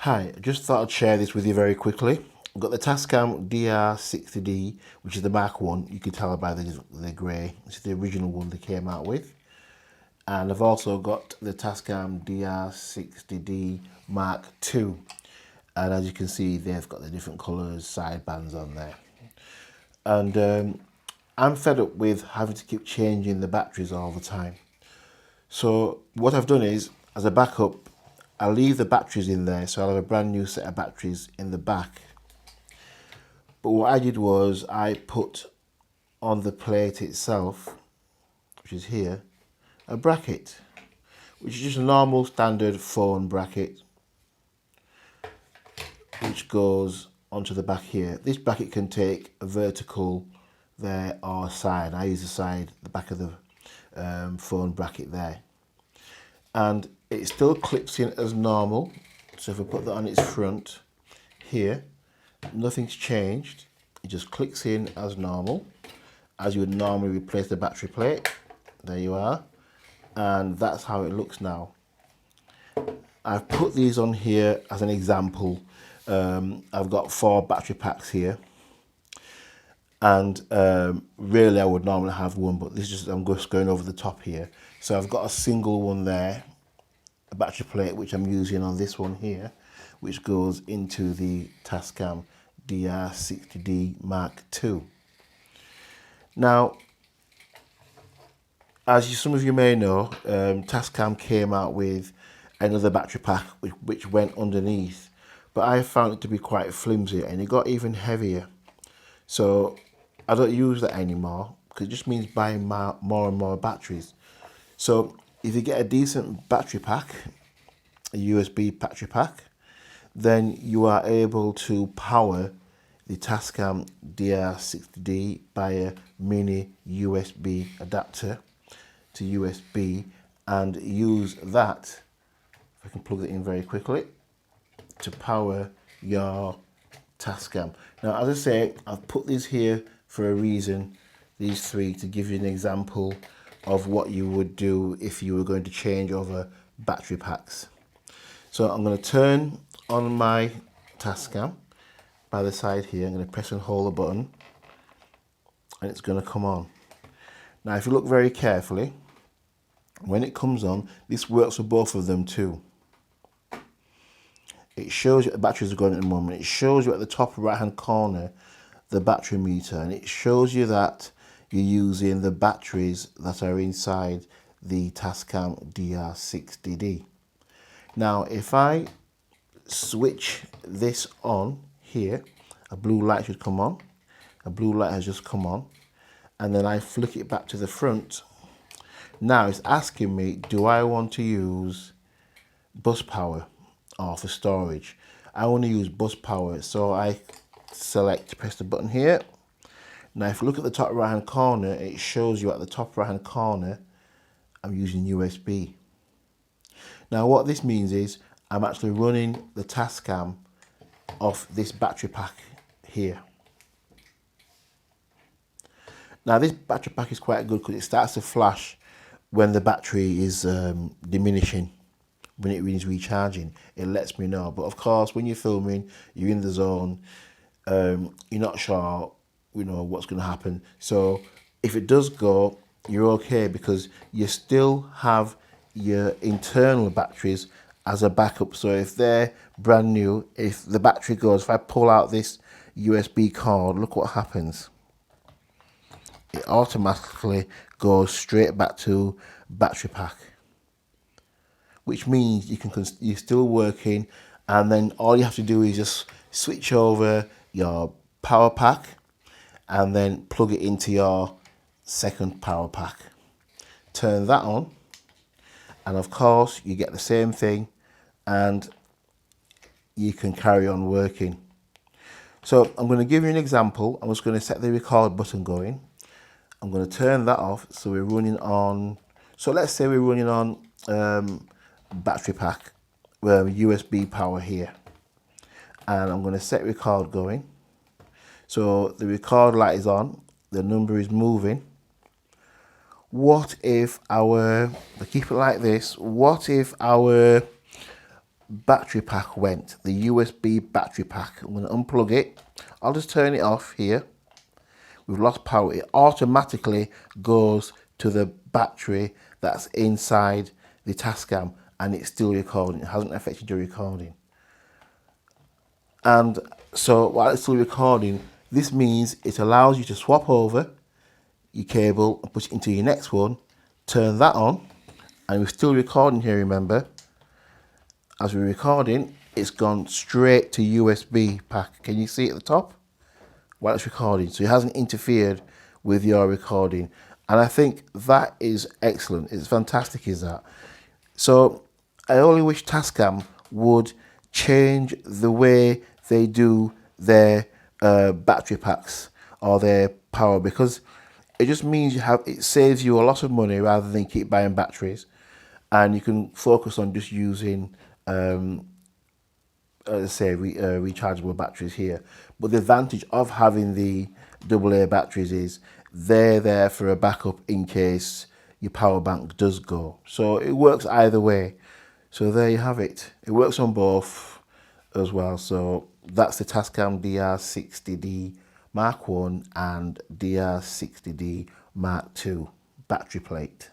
Hi, I just thought I'd share this with you very quickly. I've got the Tascam DR-60D, which is the Mark 1. You can tell by the grey. It's the original one they came out with. And I've also got the Tascam DR-60D mk2. And as you can see, they've got the different colours, side bands on there. And I'm fed up with having to keep changing the batteries all the time. So what I've done is, as a backup, I'll leave the batteries in there, so I'll have a brand new set of batteries in the back. But what I did was I put on the plate itself, which is here, a bracket, which is just a normal standard phone bracket, which goes onto the back here. This bracket can take a vertical there or a side. I use the side, the back of the phone bracket there. And it still clips in as normal. So if I put that on its front here, nothing's changed. It just clicks in as normal, as you would normally replace the battery plate. There you are. And that's how it looks now. I've put these on here as an example. I've got 4 battery packs here. And really I would normally have one, but this is just, I'm just going over the top here. So I've got a single one there, a battery plate, which I'm using on this one here, which goes into the Tascam DR-60D mk2. Now, as some of you may know, Tascam came out with another battery pack which went underneath, but I found it to be quite flimsy and it got even heavier. So I don't use that anymore because it just means buying more and more batteries. So if you get a decent battery pack, a USB battery pack, then you are able to power the Tascam DR-60D by a mini USB adapter to USB and use that, if I can plug it in very quickly, to power your Tascam. Now, as I say, I've put these here for a reason, these 3, to give you an example of what you would do if you were going to change over battery packs. So I'm going to turn on my Tascam by the side here. I'm going to press and hold the button and it's going to come on. Now, if you look very carefully, when it comes on, this works for both of them too. It shows you the batteries are going at the moment. It shows you at the top right hand corner the battery meter, and it shows you that you're using the batteries that are inside the Tascam DR-60D. Now, if I switch this on here, a blue light should come on. A blue light has just come on, and then I flick it back to the front. Now it's asking me, do I want to use bus power or for storage? I want to use bus power, so I select, press the button here. Now if you look at the top right hand corner, it shows you at the top right hand corner I'm using USB. Now what this means is I'm actually running the Tascam off this battery pack here. Now this battery pack is quite good because it starts to flash when the battery is diminishing. When it is recharging, it lets me know. But of course, when you're filming, you're in the zone, you're not sure, what's going to happen. So if it does go, you're okay because you still have your internal batteries as a backup. So if they're brand new, if the battery goes, if I pull out this USB cord, look what happens. It automatically goes straight back to battery pack, which means you're still working, and then all you have to do is just switch over your power pack and then plug it into your second power pack. Turn that on, and of course you get the same thing and you can carry on working. So I'm going to give you an example. I'm just going to set the record button going. I'm going to turn that off. So we're running on, so let's say we're running on battery pack, USB power here, and I'm going to set record going. So the record light is on, the number is moving. What if I keep it like this, what if our battery pack went, the USB battery pack. I'm going to unplug it. I'll just turn it off here. We've lost power. It automatically goes to the battery that's inside the Tascam, and it's still recording. It hasn't affected your recording. And so while it's still recording, this means it allows you to swap over your cable and put it into your next one, turn that on, and we're still recording here, remember. As we're recording, it's gone straight to USB pack. Can you see at the top? While it's recording, so it hasn't interfered with your recording. And I think that is excellent. It's fantastic, is that? So I only wish Tascam would change the way they do their battery packs or their power, because it just means it saves you a lot of money rather than keep buying batteries, and you can focus on just using rechargeable batteries here. But the advantage of having the AA batteries is they're there for a backup in case your power bank does go. So it works either way. So there you have it. It works on both as well. So that's the Tascam DR-60D mk1 and DR-60D mk2 battery plate.